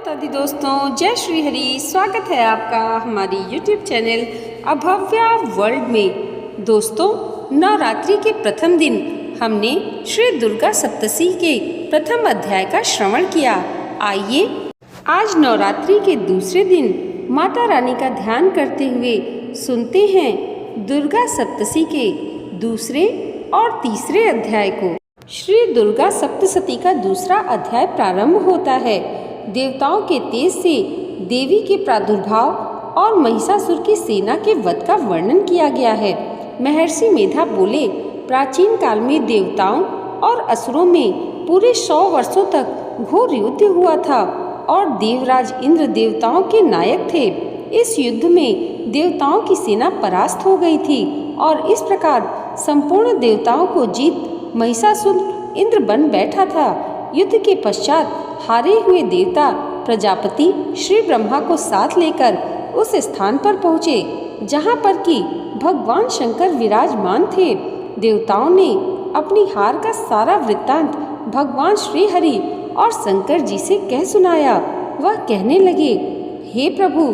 माता दी दोस्तों, जय श्री हरि। स्वागत है आपका हमारी YouTube चैनल अभव्या वर्ल्ड में। दोस्तों, नवरात्रि के प्रथम दिन हमने श्री दुर्गा सप्तशती के प्रथम अध्याय का श्रवण किया। आइए आज नवरात्रि के दूसरे दिन माता रानी का ध्यान करते हुए सुनते हैं दुर्गा सप्तशती के दूसरे और तीसरे अध्याय को। श्री दुर्गा सप्तशती का दूसरा अध्याय प्रारंभ होता है। देवताओं के तेज से देवी के प्रादुर्भाव और महिषासुर की सेना के वध का वर्णन किया गया है। महर्षि मेधा बोले, प्राचीन काल में देवताओं और असुरों में पूरे 100 वर्षों तक घोर युद्ध हुआ था और देवराज इंद्र देवताओं के नायक थे। इस युद्ध में देवताओं की सेना परास्त हो गई थी और इस प्रकार संपूर्ण देवताओं को जीत महिषासुर इंद्र बन बैठा था। युद्ध के पश्चात हारे हुए देवता प्रजापति श्री ब्रह्मा को साथ लेकर उस स्थान पर पहुँचे जहाँ पर कि भगवान शंकर विराजमान थे। देवताओं ने अपनी हार का सारा वृत्तांत भगवान श्री हरि और शंकर जी से कह सुनाया। वह कहने लगे, हे प्रभु,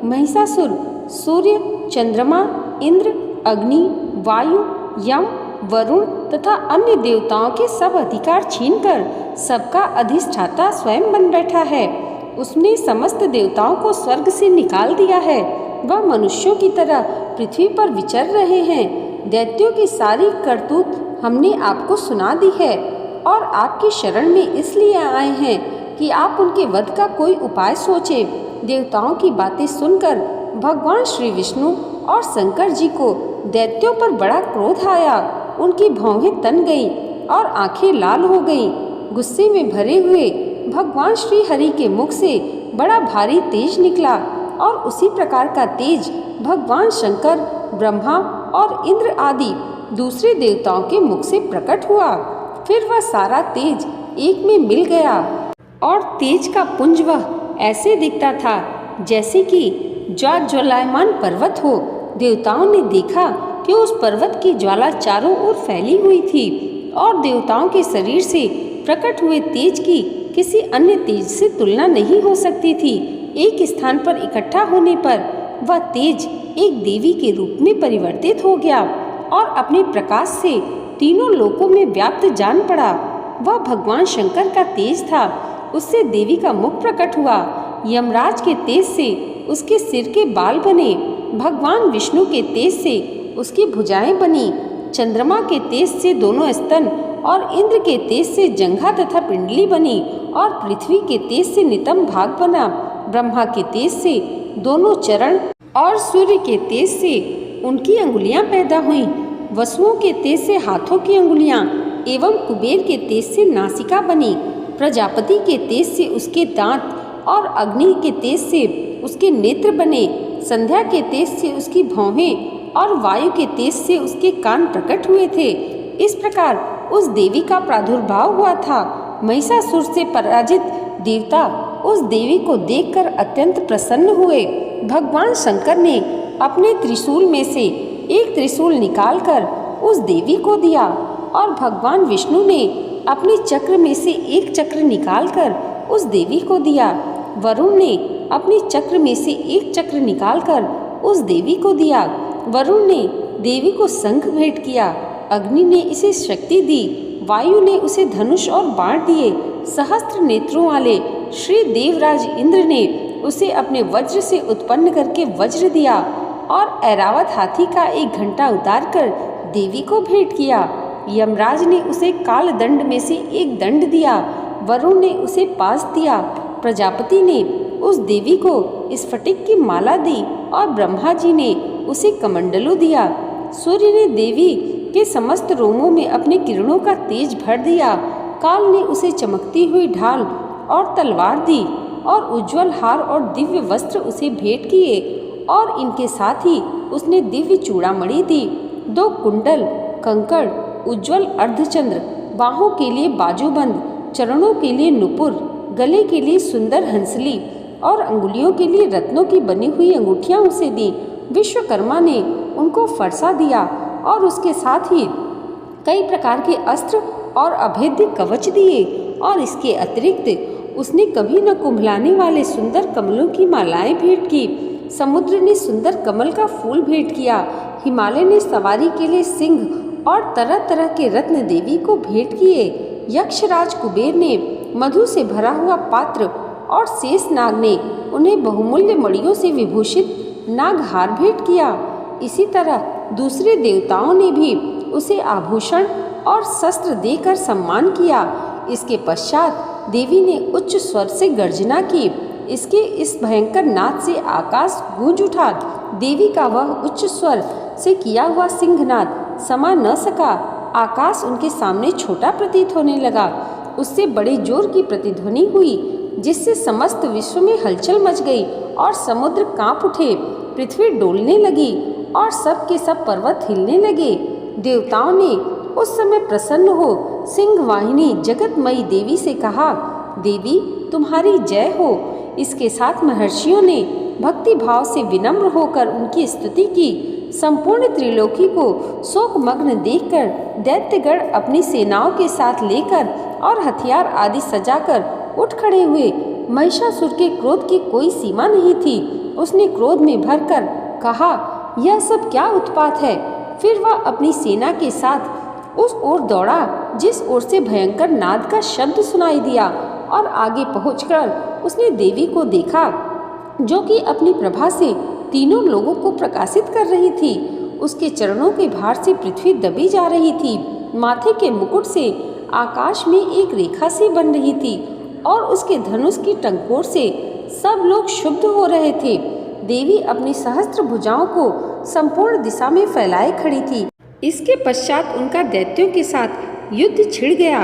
महिषासुर सूर्य, चंद्रमा, इंद्र, अग्नि, वायु, यम, वरुण तथा अन्य देवताओं के सब अधिकार छीनकर सबका अधिष्ठाता स्वयं बन बैठा है। उसने समस्त देवताओं को स्वर्ग से निकाल दिया है। वह मनुष्यों की तरह पृथ्वी पर विचर रहे हैं। दैत्यों की सारी करतूत हमने आपको सुना दी है और आपकी शरण में इसलिए आए हैं कि आप उनके वध का कोई उपाय सोचें। देवताओं की बातें सुनकर भगवान श्री विष्णु और शंकर जी को दैत्यों पर बड़ा क्रोध आया। उनकी भौहें तन गईं और आंखें लाल हो गईं। गुस्से में भरे हुए भगवान श्री हरि के मुख से बड़ा भारी तेज निकला और उसी प्रकार का तेज भगवान शंकर, ब्रह्मा और इंद्र आदि दूसरे देवताओं के मुख से प्रकट हुआ। फिर वह सारा तेज एक में मिल गया और तेज का पुंज वह ऐसे दिखता था जैसे कि ज्वालायमान पर्वत हो। देवताओं ने देखा कि उस पर्वत की ज्वाला चारों ओर फैली हुई थी और देवताओं के शरीर से प्रकट हुए तेज की किसी अन्य तेज से तुलना नहीं हो सकती थी। एक स्थान पर इकट्ठा होने पर वह तेज एक देवी के रूप में परिवर्तित हो गया और अपने प्रकाश से तीनों लोकों में व्याप्त जान पड़ा। वह भगवान शंकर का तेज था। उससे देवी का मुख प्रकट हुआ। यमराज के तेज से उसके सिर के बाल बने। भगवान विष्णु के तेज से उसकी भुजाएं बनी। चंद्रमा के तेज से दोनों स्तन और इंद्र के तेज से जंघा तथा पिंडली बनी और पृथ्वी के तेज से नितंब भाग बना। ब्रह्मा के तेज से दोनों चरण और सूर्य के तेज से उनकी अंगुलियां पैदा हुईं। वसुओं के तेज से हाथों की अंगुलियां एवं कुबेर के तेज से नासिका बनी। प्रजापति के तेज से उसके दांत और अग्नि के तेज से उसके नेत्र बने। संध्या के तेज से उसकी भौहें और वायु के तेज से उसके कान प्रकट हुए थे। इस प्रकार उस देवी का प्रादुर्भाव हुआ था। महिषासुर से पराजित देवता उस देवी को देखकर अत्यंत प्रसन्न हुए। भगवान शंकर ने अपने त्रिशूल में से एक त्रिशूल निकालकर उस देवी को दिया और भगवान विष्णु ने अपने चक्र में से एक चक्र निकालकर उस देवी को दिया। वरुण ने अपने चक्र में से एक चक्र निकालकर उस देवी को दिया। वरुण ने देवी को शंख भेंट किया। अग्नि ने इसे शक्ति दी। वायु ने उसे धनुष और बाण दिए। सहस्त्र नेत्रों वाले श्री देवराज इंद्र ने उसे अपने वज्र से उत्पन्न करके वज्र दिया और ऐरावत हाथी का एक घंटा उतारकर देवी को भेंट किया। यमराज ने उसे काल दंड में से एक दंड दिया। वरुण ने उसे पास दिया। प्रजापति ने उस देवी को स्फटिक की माला दी और ब्रह्मा जी ने उसे कमंडलू दिया। सूर्य ने देवी के समस्त रोमों में अपने किरणों का तेज भर दिया। काल ने उसे चमकती हुई ढाल और तलवार दी और उज्जवल हार और दिव्य वस्त्र उसे भेंट किए और इनके साथ ही उसने दिव्य चूड़ामणि दी। 2 कुंडल, कंकड़, उज्जवल अर्धचंद्र, बाहों के लिए बाजूबंद, चरणों के लिए नुपुर, गले के लिए सुंदर हंसली और अंगुलियों के लिए रत्नों की बनी हुई अंगूठियां उसे दी। विश्वकर्मा ने उनको फरसा दिया और उसके साथ ही कई प्रकार के अस्त्र और अभेद्य कवच दिए और इसके अतिरिक्त उसने कभी न कुंभलाने वाले सुंदर कमलों की मालाएं भेंट की। समुद्र ने सुंदर कमल का फूल भेंट किया। हिमालय ने सवारी के लिए सिंह और तरह तरह के रत्न देवी को भेंट किए। यक्षराज कुबेर ने मधु से भरा हुआ पात्र और शेष नाग ने उन्हें बहुमूल्य मणियों से विभूषित नागहार भेंट किया। इसी तरह दूसरे देवताओं ने भी उसे आभूषण और शस्त्र देकर सम्मान किया। इसके पश्चात देवी ने उच्च स्वर से गर्जना की। इसके इस भयंकर नाद से आकाश गूंज उठा। देवी का वह उच्च स्वर से किया हुआ सिंहनाद समा न सका। आकाश उनके सामने छोटा प्रतीत होने लगा। उससे बड़े जोर की प्रतिध्वनि हुई, जिससे समस्त विश्व में हलचल मच गई और समुद्र कांप उठे। पृथ्वी डोलने लगी और सब के सब पर्वत हिलने लगे। देवताओं ने उस समय प्रसन्न हो सिंहवाहिनी जगतमयी देवी से कहा, देवी तुम्हारी जय हो। इसके साथ महर्षियों ने भक्ति भाव से विनम्र होकर उनकी स्तुति की। संपूर्ण त्रिलोकी को शोकमग्न देखकर दैत्यगण अपनी सेनाओं के साथ लेकर और हथियार आदि सजाकर उठ खड़े हुए। महिषासुर के क्रोध की कोई सीमा नहीं थी। उसने क्रोध में भरकर कहा, यह सब क्या उत्पात है। फिर वह अपनी सेना के साथ उस ओर दौड़ा जिस ओर से भयंकर नाद का शब्द सुनाई दिया, और आगे पहुंचकर उसने देवी को देखा, जो कि अपनी प्रभा से तीनों लोगों को प्रकाशित कर रही थी। उसके चरणों के भार से पृथ्वी दबी जा रही थी। माथे के मुकुट से आकाश में एक रेखा सी बन रही थी और उसके धनुष की टंकोर से सब लोग क्षुब्ध हो रहे थे। देवी अपनी सहस्त्र भुजाओं को संपूर्ण दिशा में फैलाए खड़ी थी। इसके पश्चात उनका दैत्यों के साथ युद्ध छिड़ गया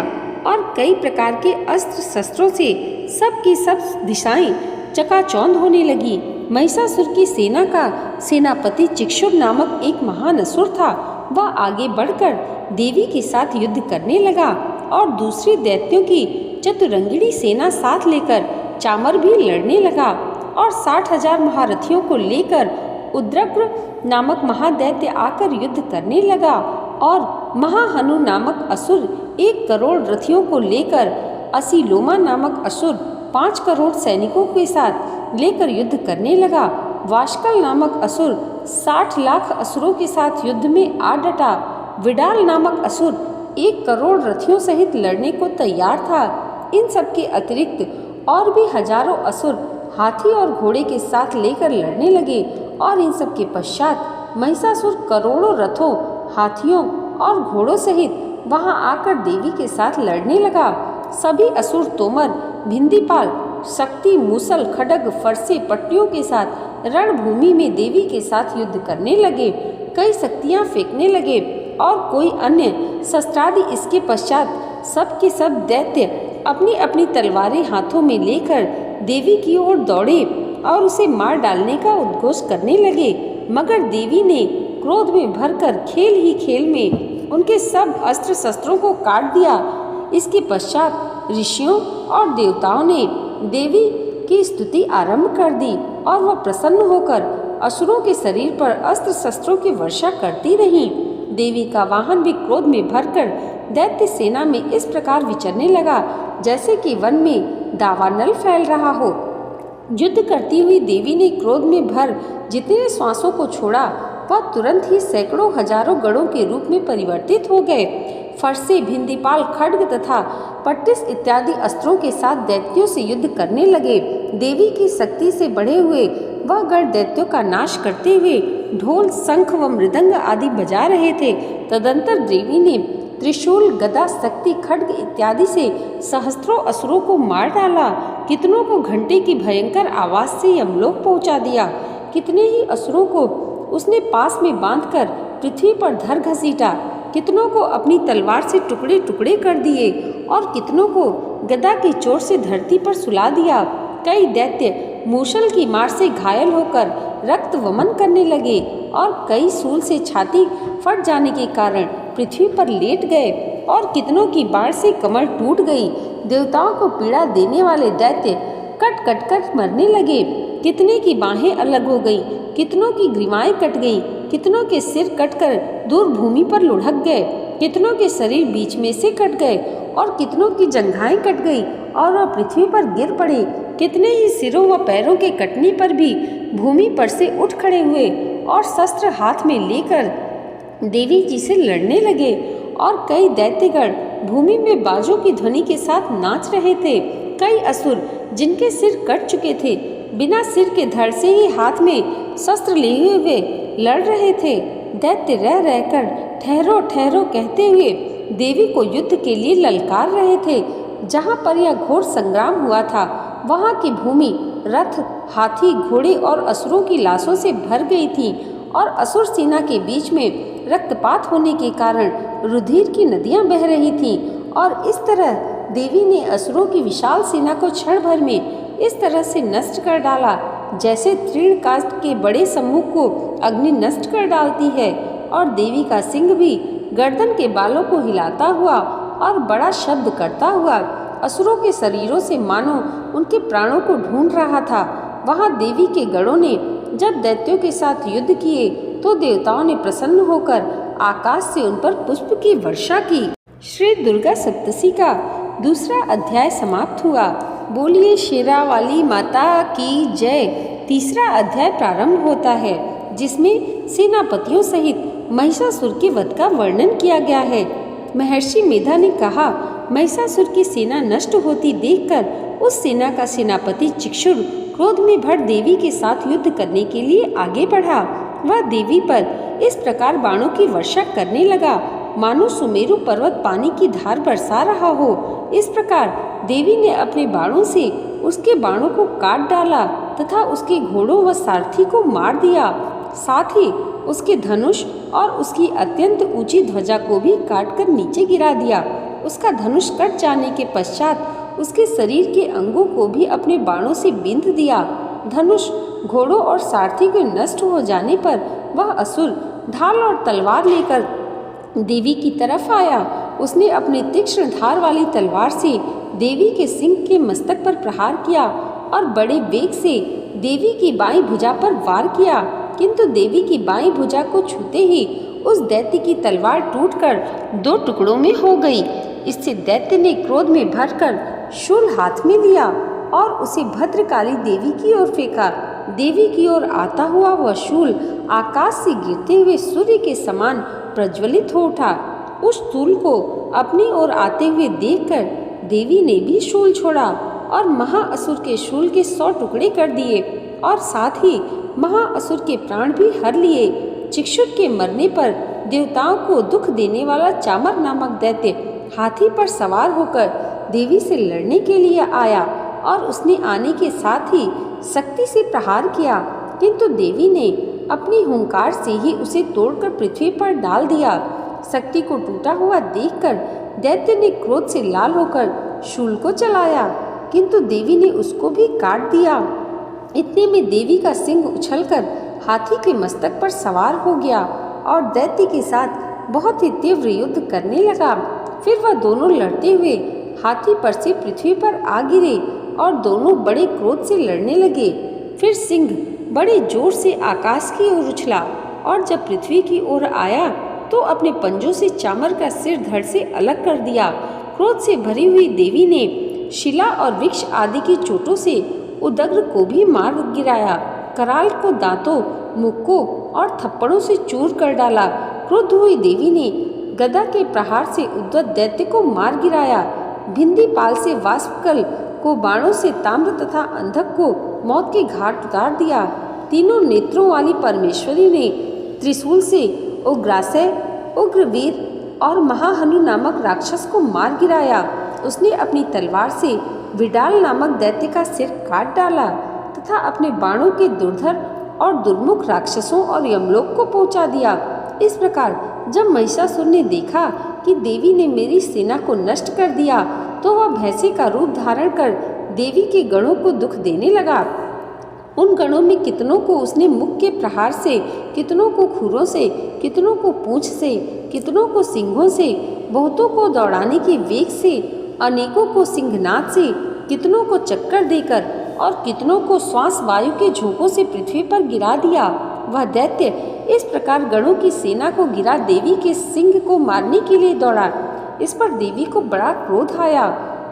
और कई प्रकार के अस्त्र शस्त्रों से सब की सब दिशाएं चकाचौंध होने लगी। महिषासुर की सेना का सेनापति चिक्षुर नामक एक महान असुर था। वह आगे बढ़कर देवी के साथ युद्ध करने लगा और दूसरी दैत्यों की चतुरंगिणी सेना साथ लेकर चामर भी लड़ने लगा और 60,000 महारथियों को लेकर उद्रग्र नामक महादैत्य आकर युद्ध करने लगा और महाहनु नामक असुर 1 करोड़ रथियों को लेकर असीलोमा नामक असुर 5 करोड़ सैनिकों के साथ लेकर युद्ध करने लगा। वाशकल नामक असुर 60 लाख असुरों के साथ युद्ध में आ डटा। विडाल नामक असुर 1 करोड़ रथियों सहित लड़ने को तैयार था। इन सब के अतिरिक्त और भी हजारों असुर हाथी और घोड़े के साथ लेकर लड़ने लगे और इन सब के पश्चात महिषासुर करोड़ों रथों, हाथियों और घोड़ों सहित वहां आकर देवी के साथ लड़ने लगा। सभी असुर तोमर, भिंदीपाल, शक्ति, मूसल, खड्ग, फरसे, पट्टियों के साथ रणभूमि में देवी के साथ युद्ध करने लगे। कई शक्तियां फेंकने लगे और कोई अन्य शस्त्रादि। इसके पश्चात सब के सब दैत्य अपनी अपनी तलवारें हाथों में लेकर देवी की ओर दौड़े और उसे मार डालने का उद्घोष करने लगे। मगर देवी ने क्रोध में भरकर खेल ही खेल में उनके सब अस्त्र शस्त्रों को काट दिया। इसके पश्चात ऋषियों और देवताओं ने देवी की स्तुति आरंभ कर दी और वह प्रसन्न होकर असुरों के शरीर पर अस्त्र शस्त्रों की वर्षा करती रही। देवी का वाहन भी क्रोध में भरकर दैत्य सेना में इस प्रकार विचरने लगा जैसे कि वन में दावानल फैल रहा हो। युद्ध करती हुई देवी ने क्रोध में भर जितने श्वासों को छोड़ा वह तुरंत ही सैकड़ों हजारों गणों के रूप में परिवर्तित हो गए। फरसे, भिंदीपाल, खड्ग तथा पट्टिस इत्यादि अस्त्रों के साथ दैत्यों से युद्ध करने लगे। देवी की शक्ति से बढ़े हुए वह गण दैत्यों का नाश करते हुए ढोल, शंख व मृदंग आदि बजा रहे थे। तदंतर देवी ने त्रिशूल, गदा, शक्ति, खड्ग इत्यादि से सहस्त्रों असुरों को मार डाला। कितनों को घंटे की भयंकर आवाज से यमलोक पहुंचा दिया। कितने ही असुरों को उसने पास में बांधकर पृथ्वी पर धर घसीटा। कितनों को अपनी तलवार से टुकड़े टुकड़े कर दिए और कितनों को गदा की चोट से धरती पर सुला दिया। कई दैत्य मूसल की मार से घायल होकर रक्त वमन करने लगे और कई सूल से छाती फट जाने के कारण पृथ्वी पर लेट गए और कितनों की बाढ़ से कमर टूट गई। देवताओं को पीड़ा देने वाले दैत्य कट कट कर मरने लगे। कितने की बाहें अलग हो गई, कितनों की ग्रीवाएं कट गई, कितनों के सिर कटकर दूर भूमि पर लुढ़क गए, कितनों के शरीर बीच में से कट गए और कितनों की जंघाएं कट गई और वह पृथ्वी पर गिर पड़े। कितने ही सिरों व पैरों के कटने पर भी भूमि पर से उठ खड़े हुए और शस्त्र हाथ में लेकर देवी जी से लड़ने लगे। और कई दैत्यगण भूमि में बाजों की ध्वनि के साथ नाच रहे थे। कई असुर जिनके सिर कट चुके थे बिना सिर के धड़ से ही हाथ में शस्त्र लिए हुए लड़ रहे थे। दैत्य रह रहकर ठहरो ठहरो कहते हुए देवी को युद्ध के लिए ललकार रहे थे। जहाँ पर यह घोर संग्राम हुआ था वहाँ की भूमि रथ, हाथी, घोड़े और असुरों की लाशों से भर गई थी और असुर सेना के बीच में रक्तपात होने के कारण रुधिर की नदियां बह रही थीं। और इस तरह देवी ने असुरों की विशाल सेना को क्षण भर में इस तरह से नष्ट कर डाला जैसे तृणकाष्ठ के बड़े समूह को अग्नि नष्ट कर डालती है। और देवी का सिंह भी गर्दन के बालों को हिलाता हुआ और बड़ा शब्द करता हुआ असुरों के शरीरों से मानो उनके प्राणों को ढूंढ रहा था। वहां देवी के गणों ने जब दैत्यों के साथ युद्ध किए तो देवताओं ने प्रसन्न होकर आकाश से उन पर पुष्प की वर्षा की। श्री दुर्गा सप्तशी का दूसरा अध्याय समाप्त हुआ। बोलिए शेरा वाली माता की जय। तीसरा अध्याय प्रारंभ होता है जिसमें सेनापतियों सहित महिषासुर के वध का वर्णन किया गया है। महर्षि मेधा ने कहा, महिषासुर की सेना नष्ट होती देखकर उस सेना का सेनापति चिक्षुर क्रोध में भर देवी के साथ युद्ध करने के लिए आगे बढ़ा। वह देवी पर इस प्रकार बाणों की वर्षा करने लगा मानो सुमेरु पर्वत पानी की धार बरसा रहा हो। इस प्रकार देवी ने अपने बाणों से उसके बाणों को काट डाला तथा उसके घोड़ों व सारथी को मार दिया। साथ ही उसके धनुष और उसकी अत्यंत ऊंची ध्वजा को भी काटकर नीचे गिरा दिया। उसका धनुष कट जाने के पश्चात उसके शरीर के अंगों को भी अपने बाणों से बिंध दिया। धनुष, घोड़ों और सारथी के नष्ट हो जाने पर वह असुर ढाल और तलवार लेकर देवी की तरफ आया। उसने अपनी तीक्ष्ण धार वाली तलवार से देवी के सिंह के मस्तक पर प्रहार किया और बड़े वेग से देवी की बाईं भुजा पर वार किया, किंतु देवी की बाईं भुजा को छूते ही उस दैत्य की तलवार टूटकर 2 टुकड़ों में हो गई। इससे दैत्य ने क्रोध में भरकर शूल हाथ में लिया और उसे भद्रकाली देवी की ओर फेंका। देवी की ओर आता हुआ वह शूल आकाश से गिरते हुए सूर्य के समान प्रज्वलित हो उठा। उस शूल को अपनी ओर आते हुए देखकर देवी ने भी शूल छोड़ा और महाअसुर के शूल के 100 टुकड़े कर दिए और साथ ही महाअसुर के प्राण भी हर लिए। चिक्षुर के मरने पर देवताओं को दुख देने वाला चामर नामक दैत्य हाथी पर सवार होकर देवी से लड़ने के लिए आया और उसने आने के साथ ही शक्ति से प्रहार किया, किंतु देवी ने अपनी हुंकार से ही उसे तोड़कर पृथ्वी पर डाल दिया। शक्ति को टूटा हुआ देखकर दैत्य ने क्रोध से लाल होकर शूल को चलाया, किंतु देवी ने उसको भी काट दिया। इतने में देवी का सिंह उछलकर हाथी के मस्तक पर सवार हो गया और दैत्य के साथ बहुत ही तीव्र युद्ध करने लगा। फिर वह दोनों लड़ते हुए हाथी पर से पृथ्वी पर आ गिरे और दोनों बड़े क्रोध से लड़ने लगे। फिर सिंह बड़े जोर से आकाश की ओर उछला और जब पृथ्वी की ओर आया तो अपने पंजों से चामर का सिर धड़ से अलग कर दिया। क्रोध से भरी हुई देवी ने शिला और वृक्ष आदि की चोटों से उदग्र को भी मार गिराया। कराल को दांतों, मुक्कों और थप्पड़ों से चूर कर डाला। क्रुद्ध हुई देवी ने गदा के प्रहार से उद्धत दैत्य को मार गिराया। भिंदी पाल से वाष्पकल को बाणों से ताम्र तथा अंधक को मौत के घाट उतार दिया। तीनों नेत्रों वाली परमेश्वरी ने त्रिशूल से उग्रासय, उग्रवीर और महाहनु नामक राक्षस को मार गिराया। उसने अपनी तलवार से विडाल नामक दैत्य का सिर काट डाला तथा अपने बाणों के दुर्धर और दुर्मुख राक्षसों और यमलोक को पहुंचा दिया। इस प्रकार जब महिषासुर ने देखा कि देवी ने मेरी सेना को नष्ट कर दिया तो वह भैंसे का रूप धारण कर देवी के गणों को दुख देने लगा। उन गणों में कितनों को उसने मुख के प्रहार से, कितनों को खुरों से, कितनों को पूंछ से, कितनों को सिंघों से, बहुतों को दौड़ाने के वेग से, अनेकों को सिंहनाद से, कितनों को चक्कर देकर और कितनों को श्वास वायु के झोंकों से पृथ्वी पर गिरा दिया। वह दैत्य इस प्रकार गणों की सेना को गिरा देवी के सिंह को मारने के लिए दौड़ा। इस पर देवी को बड़ा क्रोध आया।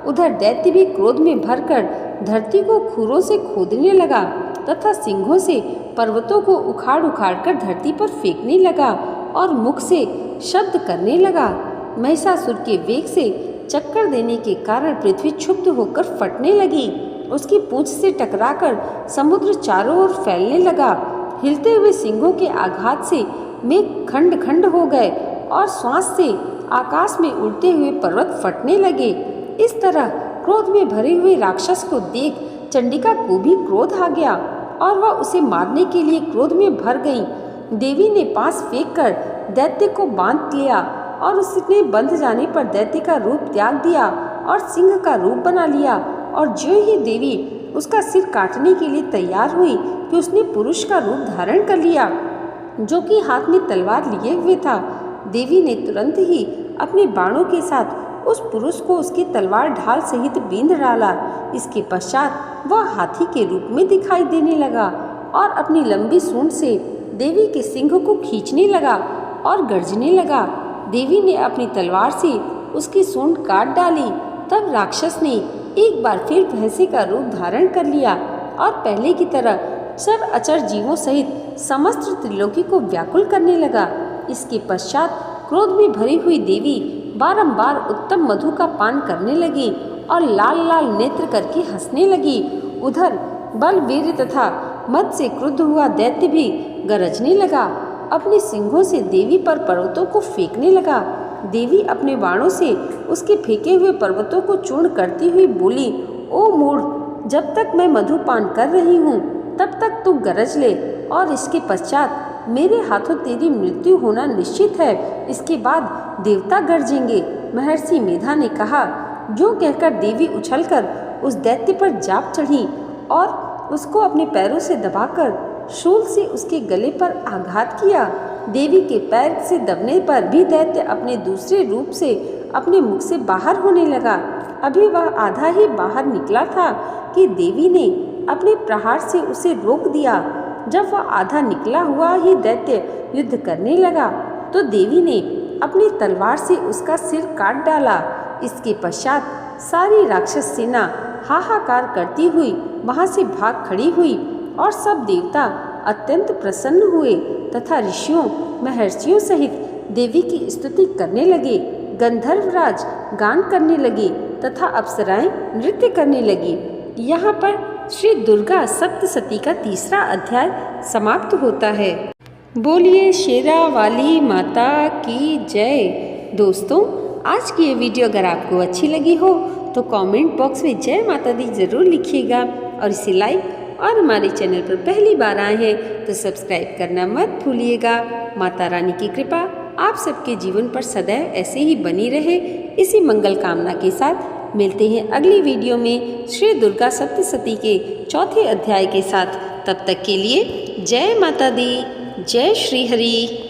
उधर दैत्य भी क्रोध में भरकर धरती को खुरों से खोदने लगा तथा सिंहों से पर्वतों को उखाड़ उखाड़ कर धरती पर फेंकने लगा और मुख से शब्द करने लगा। महिषासुर के वेग से चक्कर देने के कारण पृथ्वी क्षुब्ध होकर फटने लगी। उसकी पूंछ से टकराकर समुद्र चारों ओर फैलने लगा। हिलते हुए सिंहों के आघात से मेघ खंड खंड हो गए और श्वास से आकाश में उड़ते हुए पर्वत फटने लगे। इस तरह क्रोध में भरे हुए राक्षस को देख चंडिका को भी क्रोध आ गया और वह उसे मारने के लिए क्रोध में भर गई। देवी ने पास फेंककर दैत्य को बांध लिया और उसने बंध जाने पर दैत्य का रूप त्याग दिया और सिंह का रूप बना लिया। और जो ही देवी उसका सिर काटने के लिए तैयार हुई कि उसने पुरुष का रूप धारण कर लिया, जो कि हाथ में तलवार लिए हुए था। देवी ने तुरंत ही अपने बाणों के साथ उस पुरुष को उसकी तलवार ढाल सहित बींध डाला। इसके पश्चात वह हाथी के रूप में दिखाई देने लगा और अपनी लंबी सूंड से देवी के सिंह को खींचने लगा और गर्जने लगा। देवी ने अपनी तलवार से उसकी सूंड काट डाली। तब राक्षस ने एक बार फिर भैंसे का रूप धारण कर लिया और पहले की तरह चर अचर जीवों सहित समस्त त्रिलोकी को व्याकुल करने लगा। इसके पश्चात क्रोध में भरी हुई देवी बारंबार उत्तम मधु का पान करने लगी और लाल लाल नेत्र करके हंसने लगी। उधर बलवीर तथा मद से क्रुद्ध हुआ दैत्य भी गरजने लगा। अपने सिंहों से देवी पर पर्वतों को फेंकने लगा। देवी अपने बाणों से उसके फेंके हुए पर्वतों को चूर्ण करती हुई बोली, ओ मूढ़, जब तक मैं मधुपान कर रही हूँ तब तक तू गरज ले और इसके पश्चात मेरे हाथों तेरी मृत्यु होना निश्चित है। इसके बाद देवता गरजेंगे। महर्षि मेधा ने कहा। जो कहकर देवी उछलकर उस दैत्य पर जाप चढ़ी और उसको अपने पैरों से दबाकर शूल से उसके गले पर आघात किया। देवी के पैर से दबने पर भी दैत्य अपने दूसरे रूप से अपने मुख से बाहर होने लगा। अभी वह आधा ही बाहर निकला था कि देवी ने अपने प्रहार से उसे रोक दिया। जब वह आधा निकला हुआ ही दैत्य युद्ध करने लगा तो देवी ने अपनी तलवार से उसका सिर काट डाला। इसके पश्चात सारी राक्षस सेना हाहाकार करती हुई वहां से भाग खड़ी हुई और सब देवता अत्यंत प्रसन्न हुए तथा ऋषियों महर्षियों सहित देवी की स्तुति करने लगे। गंधर्वराज गान करने लगे तथा अप्सराएं नृत्य करने लगी। यहाँ पर श्री दुर्गा सप्तशती का तीसरा अध्याय समाप्त होता है। बोलिए शेरा वाली माता की जय। दोस्तों, आज की ये वीडियो अगर आपको अच्छी लगी हो तो कमेंट बॉक्स में जय माता दी जरूर लिखिएगा और इसे लाइक और हमारे चैनल पर पहली बार आए हैं तो सब्सक्राइब करना मत भूलिएगा। माता रानी की कृपा आप सबके जीवन पर सदैव ऐसे ही बनी रहे, इसी मंगल कामना के साथ मिलते हैं अगली वीडियो में श्री दुर्गा सप्तशती के चौथे अध्याय के साथ। तब तक के लिए जय माता दी, जय श्री हरि।